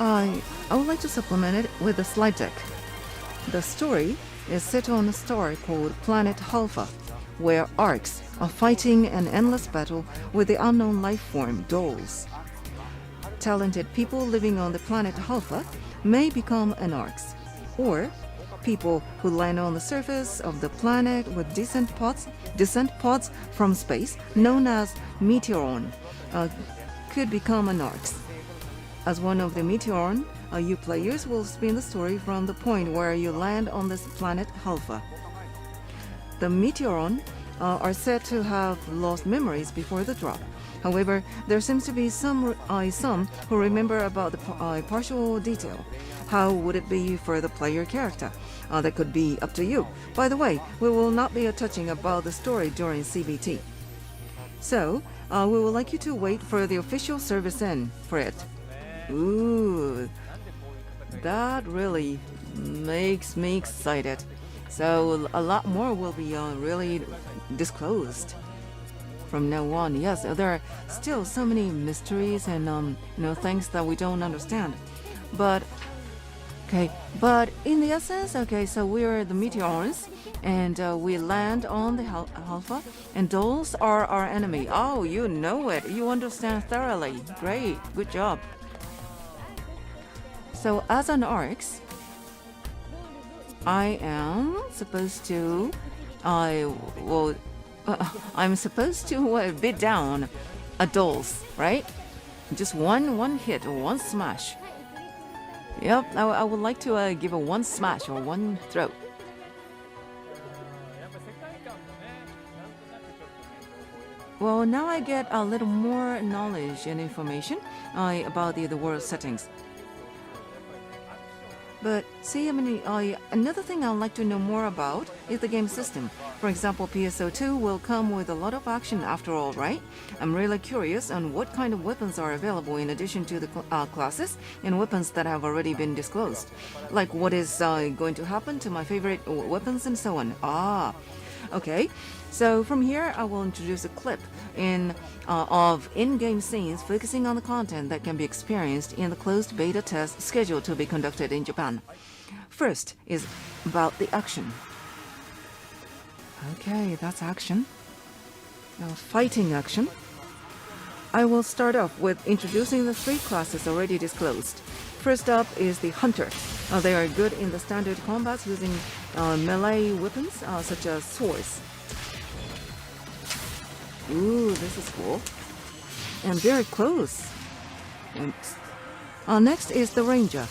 I would like to supplement it with a slide deck. The story is set on a star called Planet Alpha, where arcs are fighting an endless battle with the unknown life form dolls. Talented people living on the planet Alpha may become anarchs, or people who land on the surface of the planet with descent pods from space, known as Meteoron, could become anarchs. As one of the Meteoron, you players will spin the story from the point where you land on this planet Alpha. The Meteoron are said to have lost memories before the drop. However, there seems to be some who remember about the partial detail. How would it be for the player character? That could be up to you. By the way, we will not be touching about the story during CBT. So, we would like you to wait for the official service end for it. Ooh, that really makes me excited. So a lot more will be really disclosed from now on. Yes, there are still so many mysteries and things that we don't understand. But in the essence, so we are the Meteorons, and we land on the Alpha, and dolls are our enemy. Oh, you know it. You understand thoroughly. Great. Good job. So as an arcs, I'm supposed to beat down a dolls, right? Just one hit or one smash. Yep, I would like to give a one smash or one throw. Well, now I get a little more knowledge and information about the world settings. But see, another thing I'd like to know more about is the game system. For example, PSO2 will come with a lot of action after all, right? I'm really curious on what kind of weapons are available in addition to the classes and weapons that have already been disclosed. Like what is going to happen to my favorite weapons and so on. Okay. So from here, I will introduce a clip of in-game scenes focusing on the content that can be experienced in the closed beta test scheduled to be conducted in Japan. First is about the action. Okay, that's action. Now, fighting action. I will start off with introducing the 3 classes already disclosed. First up is the Hunter. They are good in the standard combats using melee weapons such as swords. Ooh, this is cool. And very close. Next is the Ranger.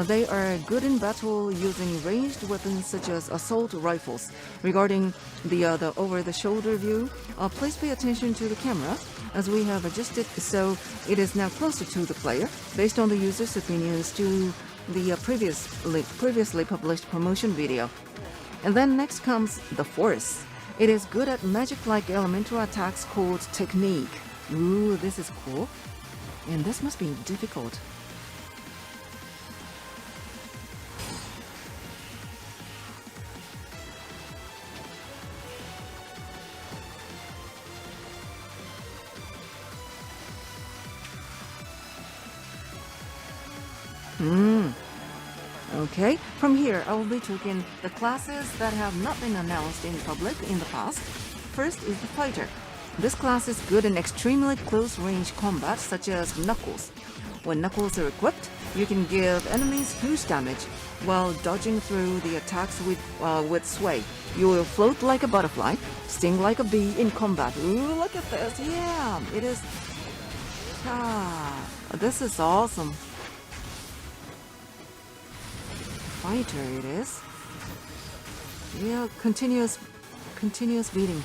They are good in battle using ranged weapons such as assault rifles. Regarding the over-the-shoulder view, please pay attention to the camera as we have adjusted so it is now closer to the player based on the user's opinions to the previously published promotion video. And then next comes the Force. It is good at magic-like elemental attacks called Technique. Ooh, this is cool. And this must be difficult. Okay, from here I will be taking the classes that have not been announced in public in the past. First is the Fighter. This class is good in extremely close-range combat such as Knuckles. When Knuckles are equipped, you can give enemies huge damage while dodging through the attacks with Sway. You will float like a butterfly, sting like a bee in combat. Ooh, look at this. Yeah, it is. This is awesome. Fighter it is. Yeah, continuous beating.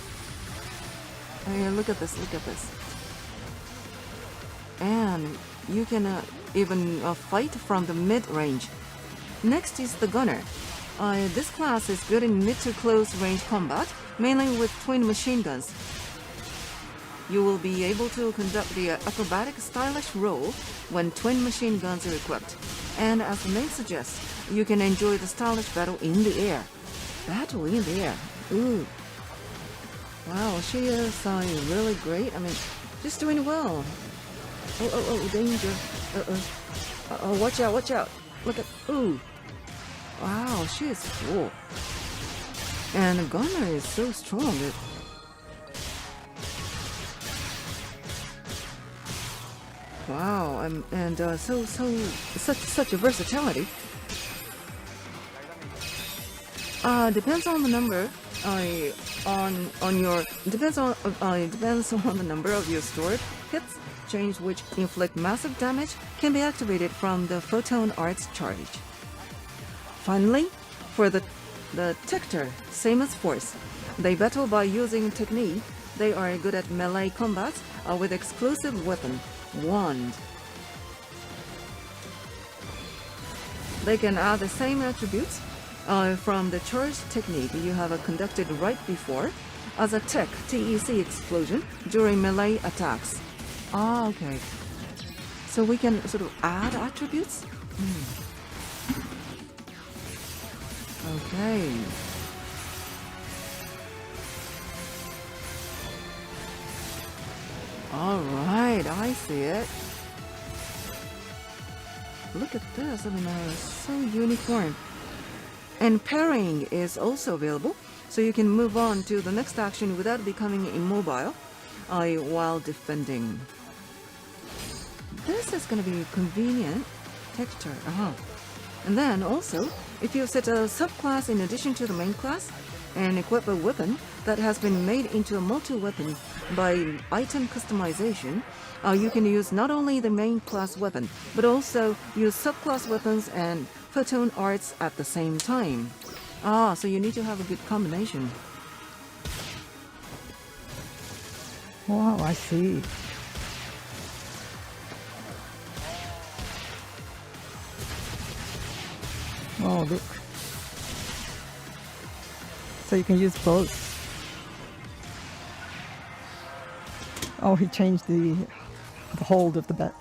Oh yeah, look at this. And you can even fight from the mid-range. Next is the Gunner. This class is good in mid to close range combat, mainly with twin machine guns. You will be able to conduct the acrobatic stylish role when twin machine guns are equipped. And as the name suggests, you can enjoy the stylish battle in the air. Battle in the air. Ooh. Wow, she is really great. I mean, just doing well. Oh, danger. Oh, watch out, watch out. Look at, ooh. Wow, she is cool. And the gunner is so strong. Wow, and such a versatility. Depends on the number. Depends on the number of your stored hits. Change which inflict massive damage can be activated from the Photon Arts charge. Finally, for the Tector, same as Force. They battle by using technique. They are good at melee combat with exclusive weapon, Wand. They can add the same attributes from the charge technique you have conducted right before as a TEC explosion during melee attacks. Ah, okay. So we can sort of add attributes? Okay. Alright, I see it. Look at this, I mean, so uniform. And parrying is also available, so you can move on to the next action without becoming immobile while defending. This is going to be convenient texture. And then also, if you set a subclass in addition to the main class and equip a weapon that has been made into a multi-weapon by item customization, you can use not only the main class weapon, but also use subclass weapons and Photon Arts at the same time. So you need to have a good combination. Wow, I see. Oh, look. So you can use both. Oh, he changed the hold of the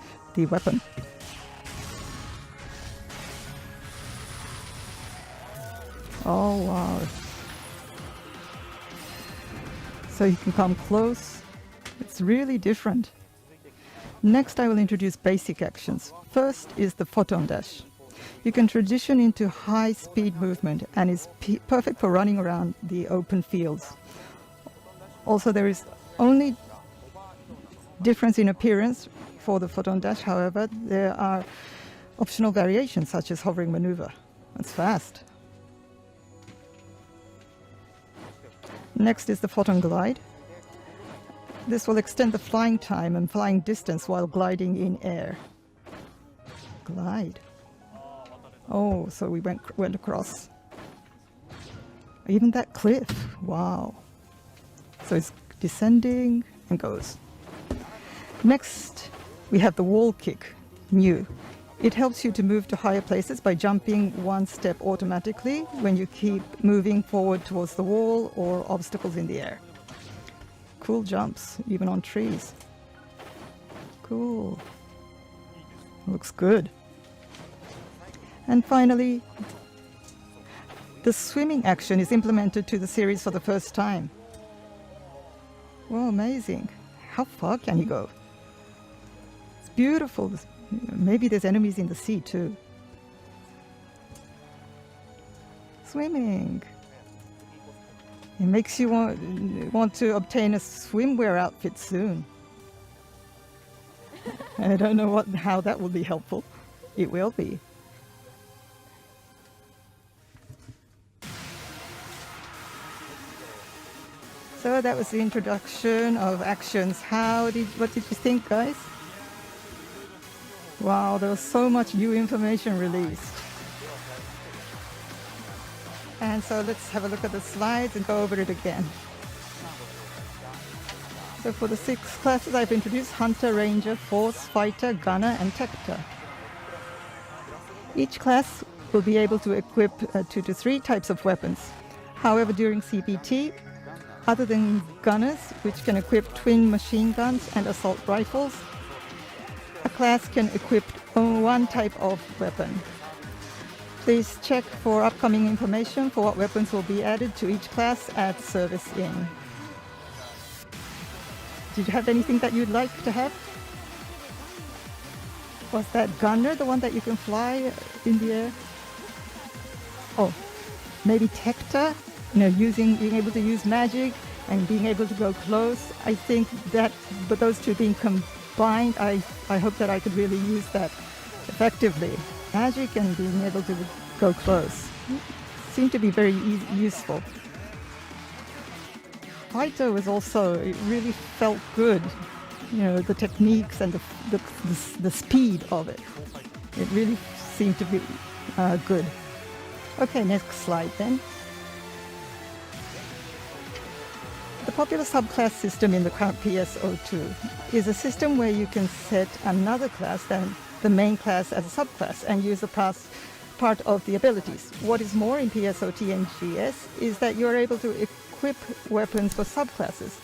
weapon. Oh, wow. So you can come close. It's really different. Next, I will introduce basic actions. First is the Photon Dash. You can transition into high-speed movement and is perfect for running around the open fields. Also, there is only difference in appearance for the Photon Dash. However, there are optional variations such as hovering maneuver. It's fast. Next is the Photon Glide. This will extend the flying time and flying distance while gliding in air. Glide. Oh, so we went across. Even that cliff. Wow. So it's descending and goes. Next, we have the wall kick, new. It helps you to move to higher places by jumping one step automatically when you keep moving forward towards the wall or obstacles in the air. Cool jumps, even on trees. Cool. Looks good. And finally, the swimming action is implemented to the series for the first time. Well, amazing. How far can you go? It's beautiful. Maybe there's enemies in the sea too. Swimming. It makes you want to obtain a swimwear outfit soon. I don't know how that will be helpful. It will be. So that was the introduction of actions. What did you think, guys? Wow, there was so much new information released. And so let's have a look at the slides and go over it again. So for the 6 classes I've introduced: Hunter, Ranger, Force, Fighter, Gunner, and Tector. Each class will be able to equip 2 to 3 types of weapons. However, during CPT, other than gunners, which can equip twin machine guns and assault rifles, a class can equip only one type of weapon. Please check for upcoming information for what weapons will be added to each class at Service In. Did you have anything that you'd like to have? Was that gunner the one that you can fly in the air? Oh, maybe Tecta, being able to use magic and being able to go close. I think that, but those two being combined, I hope that I could really use that effectively. Magic and being able to go close seem to be very useful. Fighter was also, it really felt good. The techniques and the speed of it. It really seemed to be good. Okay, next slide then. The popular subclass system in the current Ps02 is a system where you can set another class than the main class as a subclass and use the part of the abilities. What is more in Ps0T and GS is that you're able to equip weapons for subclasses.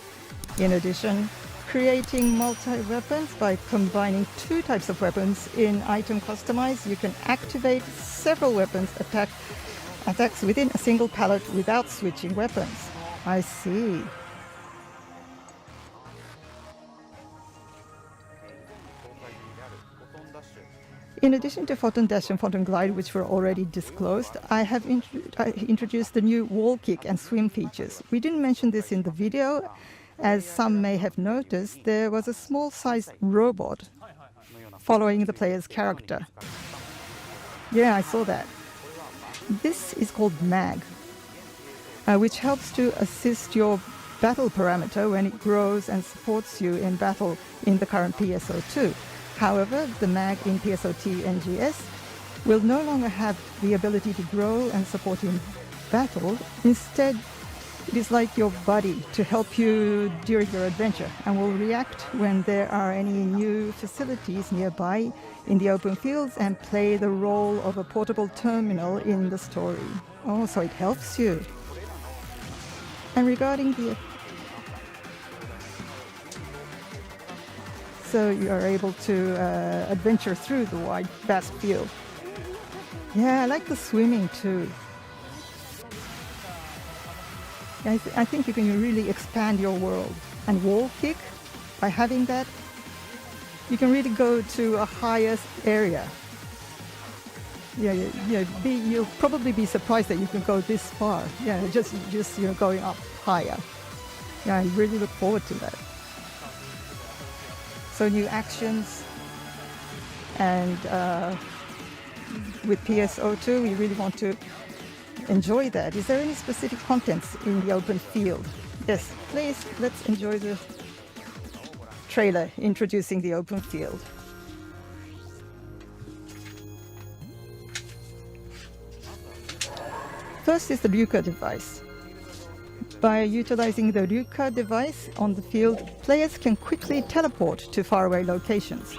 In addition, creating multi-weapons by combining two types of weapons in item customize, you can activate several weapons attacks within a single palette without switching weapons. I see. In addition to Photon Dash and Photon Glide, which were already disclosed, I have introduced the new wall kick and swim features. We didn't mention this in the video. As some may have noticed, there was a small-sized robot following the player's character. Yeah, I saw that. This is called MAG, which helps to assist your battle parameter when it grows and supports you in battle in the current PSO2. However, the MAG in PSOT and GS will no longer have the ability to grow and support in battle. Instead, it is like your buddy to help you during your adventure and will react when there are any new facilities nearby in the open fields and play the role of a portable terminal in the story. Oh, so it helps you. And regarding the... So you are able to adventure through the wide, vast field. Yeah, I like the swimming too. I think you can really expand your world. And wall kick, by having that, you can really go to a higher area. You'll probably be surprised that you can go this far. Yeah, just going up higher. Yeah, I really look forward to that. So new actions, and with PSO2, we really want to enjoy that. Is there any specific contents in the open field? Yes, please, let's enjoy the trailer introducing the open field. First is the Ryuka device. By utilizing the Ryuka device on the field, players can quickly teleport to faraway locations.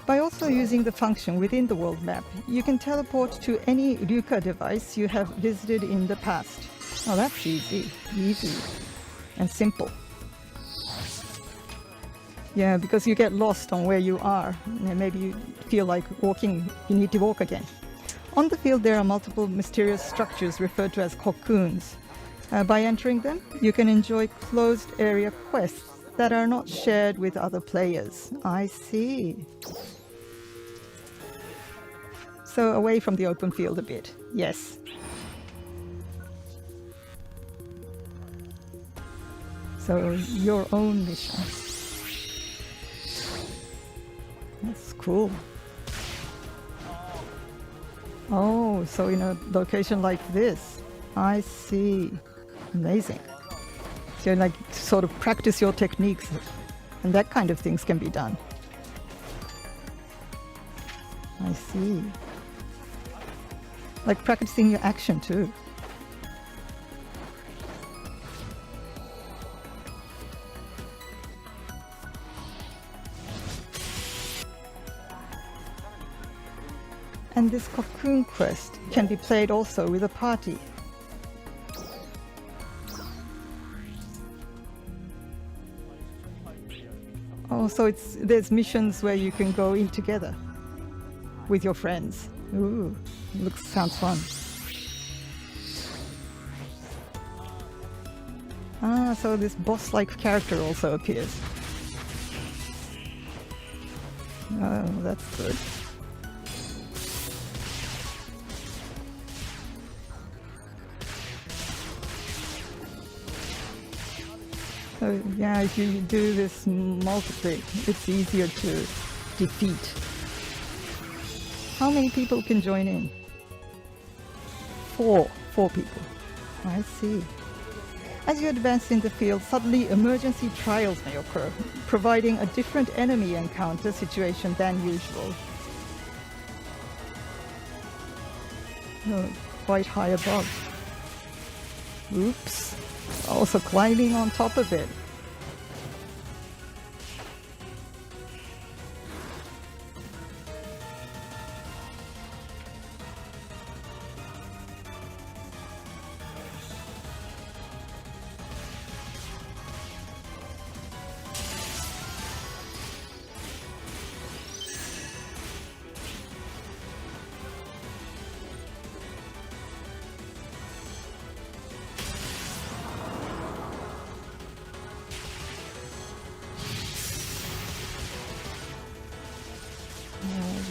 By also using the function within the world map, you can teleport to any Ryuka device you have visited in the past. Oh, that's easy and simple. Yeah, because you get lost on where you are, and maybe you feel like walking, you need to walk again. On the field, there are multiple mysterious structures referred to as cocoons. By entering them, you can enjoy closed area quests that are not shared with other players. I see. So away from the open field a bit, yes. So your own mission. That's cool. Oh, so in a location like this, I see. Amazing. So like sort of practice your techniques, and that kind of things can be done. I see. Like practicing your action too. And this cocoon quest can be played also with a party. Oh, so there's missions where you can go in together with your friends. Ooh, sounds fun. Ah, so this boss-like character also appears. Oh, that's good. So yeah, if you do this multiply, it's easier to defeat. How many people can join in? Four people. I see. As you advance in the field, suddenly emergency trials may occur, providing a different enemy encounter situation than usual. Oh, quite high above. Oops. Also climbing on top of it.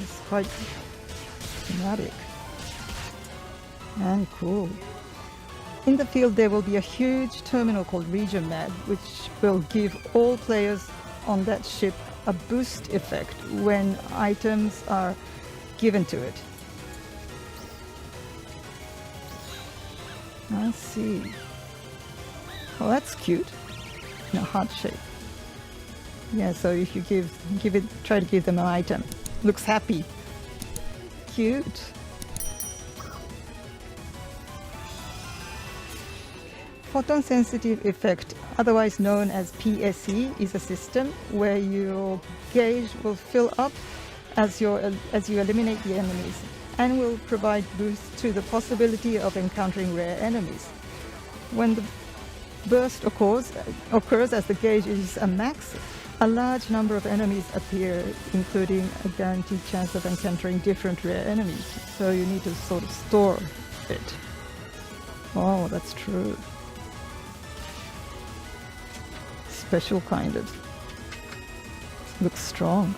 It's quite dramatic and cool. In the field there will be a huge terminal called Region Mag, which will give all players on that ship a boost effect when items are given to it. I see. Oh, that's cute. In a heart shape. Yeah, so if you try to give them an item. Looks happy. Cute. Photon sensitive effect, otherwise known as Ps4, is a system where your gauge will fill up as you eliminate the enemies, and will provide boost to the possibility of encountering rare enemies. When the burst occurs as the gauge is a max, a large number of enemies appear, including a guaranteed chance of encountering different rare enemies. So you need to sort of store it. Oh, that's true. Special kind of. Looks strong.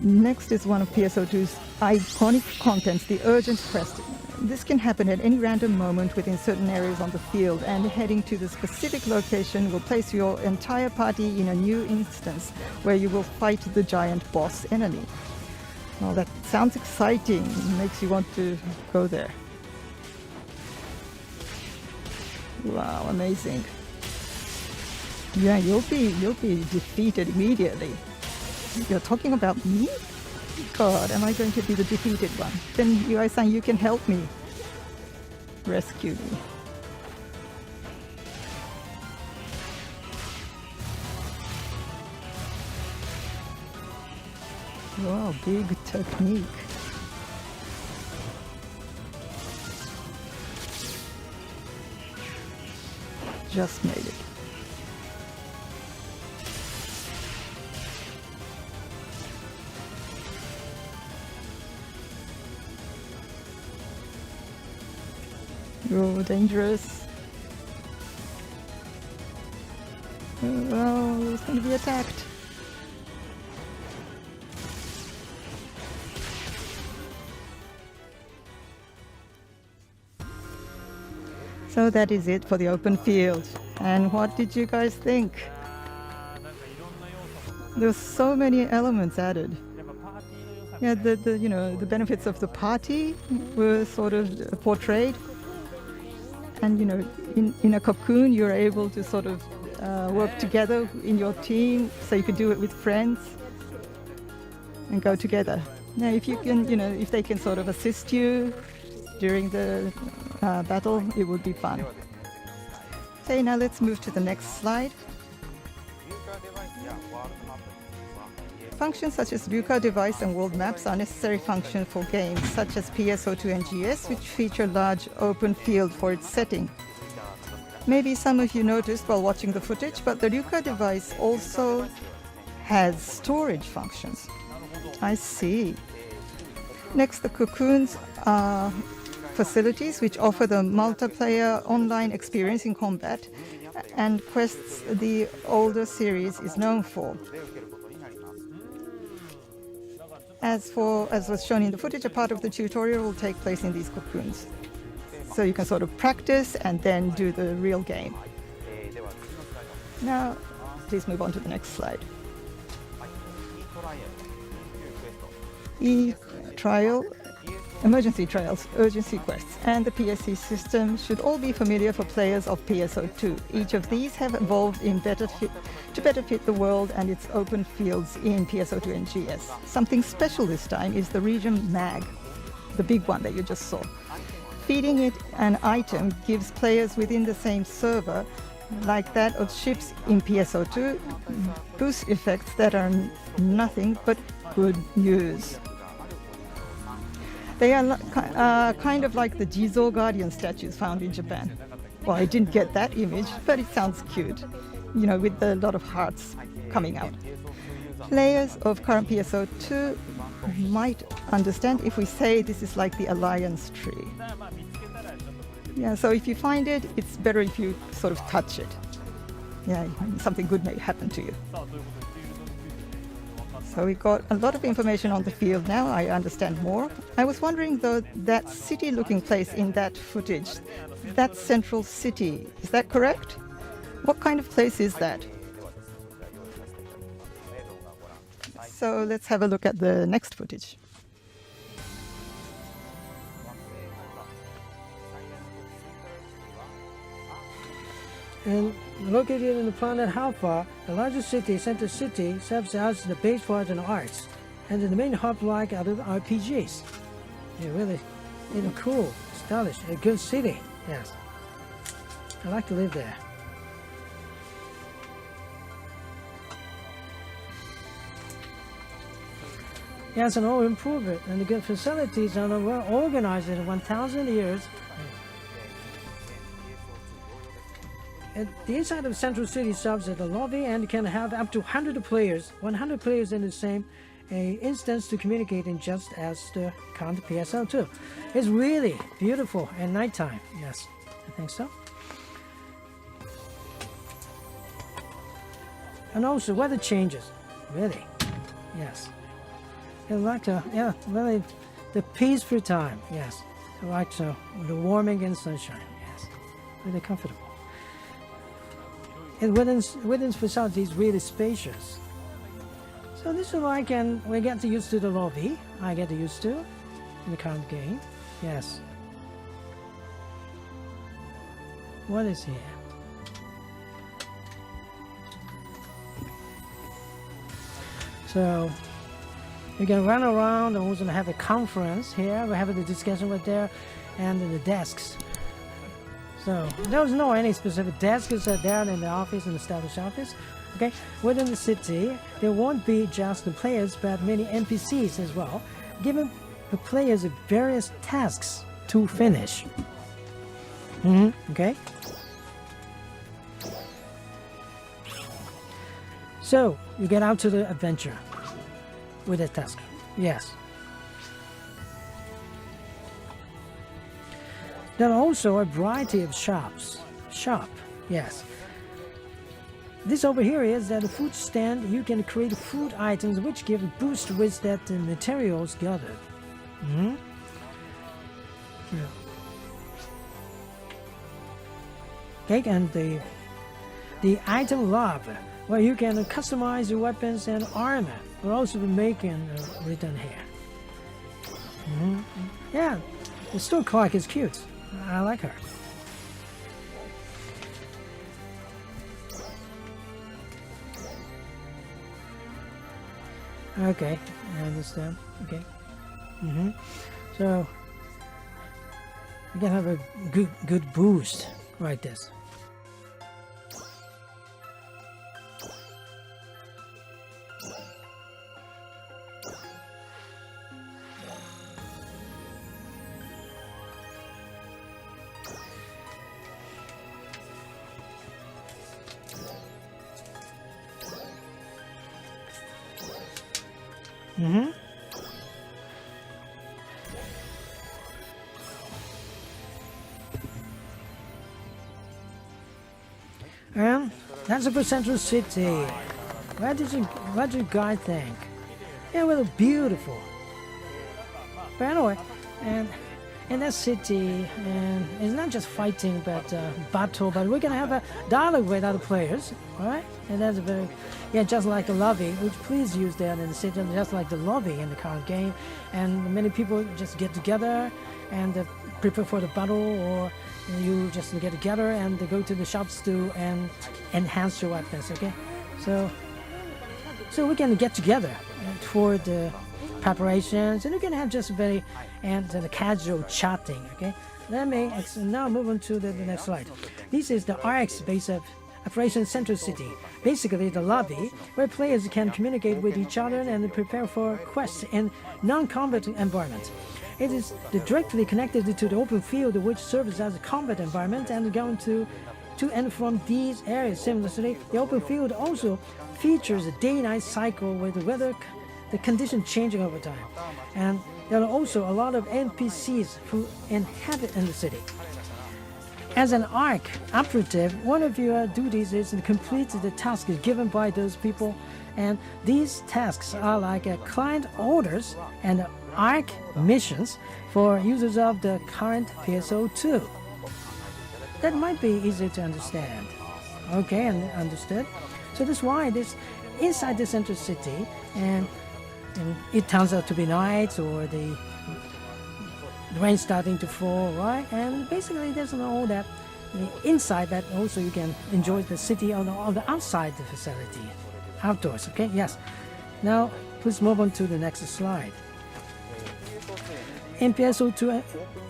Next is one of PSO2's iconic contents, the urgent quest. This can happen at any random moment within certain areas on the field, and heading to the specific location will place your entire party in a new instance where you will fight the giant boss enemy. Well, that sounds exciting. It makes you want to go there. Wow, amazing. Yeah, you'll be defeated immediately. You're talking about me? God, am I going to be the defeated one? Then Yui-san, you can help me. Rescue me. Wow, big technique. Just made it. Oh, dangerous. Oh, it's going to be attacked. So that is it for the open field. And what did you guys think? There's so many elements added. Yeah, the benefits of the party were sort of portrayed. And in a cocoon, you're able to sort of work together in your team, so you could do it with friends and go together. Now, if you can, if they can sort of assist you during the battle, it would be fun. Okay, now let's move to the next slide. Functions such as VUCA device and world maps are necessary functions for games such as PSO2 and GS, which feature large open field for its setting. Maybe some of you noticed while watching the footage, but the Ryuka device also has storage functions. I see. Next, the cocoons are facilities which offer the multiplayer online experience in combat and quests the older series is known for. As was shown in the footage, a part of the tutorial will take place in these cocoons. So you can sort of practice and then do the real game. Now, please move on to the next slide. E-trial, emergency trials, urgency quests, and the PSC system should all be familiar for players of PSO2. Each of these have evolved to better fit the world and its open fields in PSO2 and GS. Something special this time is the region mag, the big one that you just saw. Feeding it an item gives players within the same server, like that of ships in PSO2, boost effects that are nothing but good news. They are kind of like the Jizo Guardian statues found in Japan. Well, I didn't get that image, but it sounds cute, you know, with a lot of hearts coming out. Players of current PSO2 might understand if we say this is like the alliance tree. Yeah, so if you find it, it's better if you sort of touch it. Yeah, something good may happen to you. So we got a lot of information on the field now. I understand more. I was wondering though, that city-looking place in that footage, that's Central City. Is that correct? What kind of place is that? So let's have a look at the next footage. And located in the planet Alpha, the largest city, Center City, serves as the base for art and arts, and the main hub like other RPGs. Yeah, really, cool, stylish, a good city. Yes, I like to live there. Yes, and all improvement and the good facilities are well organized in 1,000 years. And the inside of Central City serves as a lobby and can have up to 100 players in the same instance to communicate in just as the current PSL2. It's really beautiful at nighttime. Yes, I think so. And also weather changes, really. Yes. I like really the peaceful time. Yes, I like the warming and sunshine. Yes, really comfortable. And within facility is really spacious. So this is like, and we get used to the lobby. I get used to in the current game. Yes. What is here? So you can run around and also have a conference here. We have the discussion right there, and the desks. So there's no any specific desks there in the office, in the established office. Okay, within the city, there won't be just the players, but many NPCs as well, giving the players various tasks to finish. Okay. So you get out to the adventure with a task. Yes. There are also a variety of shops. Yes. This over here is that the food stand. You can create food items which give a boost with that materials gathered. Yeah. Okay, and the item lab, where you can customize your weapons and armor, will also be making written here. Yeah, the store clerk is cute. I like her. Okay, I understand. Okay. So you can have a good boost like this. And that's the central city. What do you guys think? Yeah, well, beautiful. But anyway, and in that city, and it's not just fighting, but battle. But we're gonna have a dialogue with other players, right? And that's very, just like a lobby. Which please use that in the city, just like the lobby in the current game. And many people just get together and prepare for the battle, or you just get together and go to the shops to and enhance your weapons. Okay, so we can get together for the preparations, and you can have just very the casual chatting. Okay, let me now move on to the next slide. This is the RX base of Operation Central City, basically the lobby where players can communicate with each other and prepare for quests in non-combat environment. It is directly connected to the open field, which serves as a combat environment, and going to and from these areas. Similarly, the open field also features a day-night cycle with the weather, the condition changing over time. And there are also a lot of NPCs who inhabit in the city. As an ARC operative, one of your duties is to complete the tasks given by those people, and these tasks are like client orders and ARC missions for users of the current PSO2. That might be easy to understand. Okay, and understood. So that's why this inside the central city, and it turns out to be night, or the rain starting to fall, right? And basically there's all that the inside, but also you can enjoy the city on the outside the facility, outdoors. Okay, yes. Now please move on to the next slide. In PSO2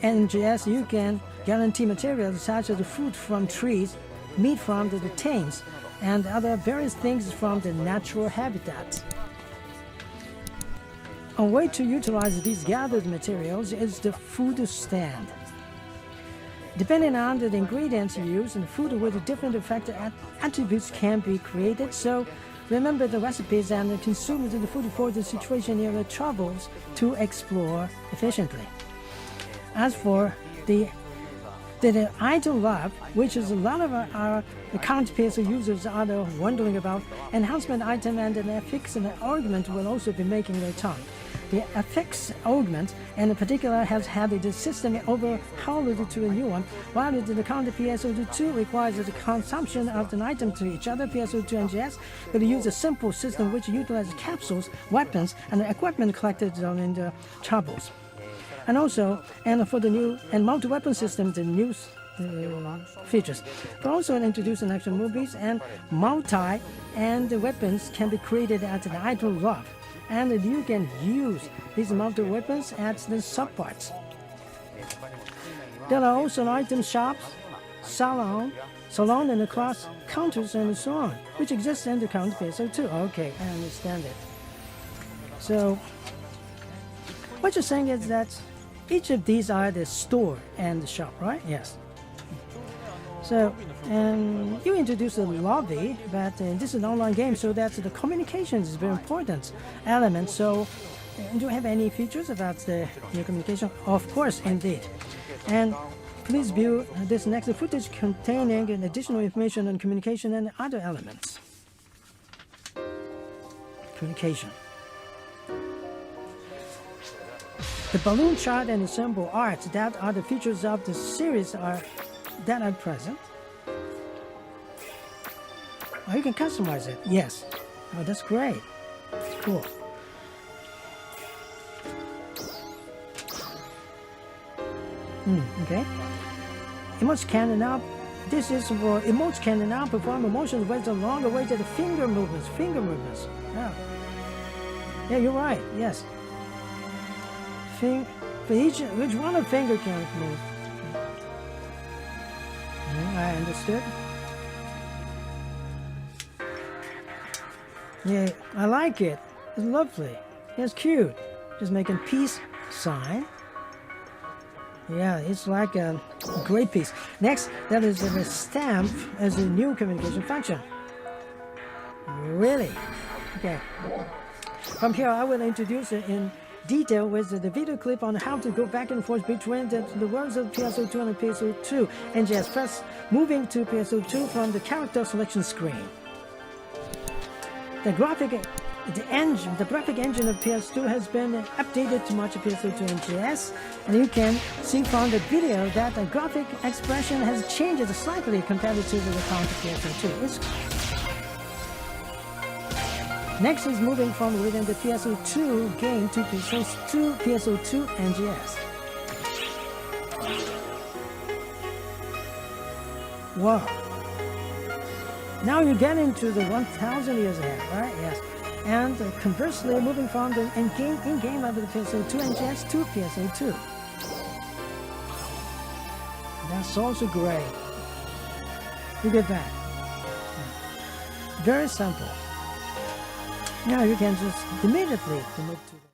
NGS, you can guarantee materials such as food from trees, meat from the thames, and other various things from the natural habitat. A way to utilize these gathered materials is the food stand. Depending on the ingredients you use, and food with different effect attributes can be created. So remember the recipes and consume the food for the situation near the travels to explore efficiently. As for the idle lab, which is a lot of our current PSO users are wondering about, enhancement item and an affix and augment will also be making their turn. The affix augment in particular has had the system overhauled to a new one, while the current PSO2 requires the consumption of an item to each other. PSO2 NGS will use a simple system which utilizes capsules, weapons, and equipment collected in the troubles. And also, and for the new and multi-weapon system, the new features. But also introducing action movies and multi and the weapons can be created at the idle lab. And you can use these multi-weapons at the subparts. There are also item shops, salon and the class counters and so on, which exist in the current PSO2. Okay, I understand it. So, what you're saying is that each of these are the store and the shop, right? Yes. So, and you introduce the lobby, but this is an online game, so that the communication is a very important element. So, do you have any features about the new communication? Of course, indeed. And please view this next footage containing additional information on communication and other elements. Communication. The balloon chart and symbol art that are the features of the series that are present. Oh, you can customize it. Yes. Oh, that's great. That's cool. Okay. Emotes can now. This is for emotes can now perform emotions with the long-awaited finger movements. Yeah. Yeah, you're right. Yes. For each one of finger can move. I understood. Yeah, I like it. It's lovely. It's cute. Just making peace sign. Yeah, it's like a great piece. Next, that is the stamp as a new communication function. Really? Okay. From here, I will introduce it in detail with the video clip on how to go back and forth between the worlds of PSO2 and PSO2 NGS. First, moving to PSO2 from the character selection screen. The graphic engine of PS2 has been updated to match PSO2 NGS, and you can see from the video that the graphic expression has changed slightly compared to the current PSO2. Next is moving from within the PSO2 game to PSO2 NGS. Wow. Now you get into the 1000 years ahead, right? Yes. And conversely, moving from the in-game of the PSO2 NGS to PSO2. That's also great. Look at that. Very simple. Now you can just immediately move to the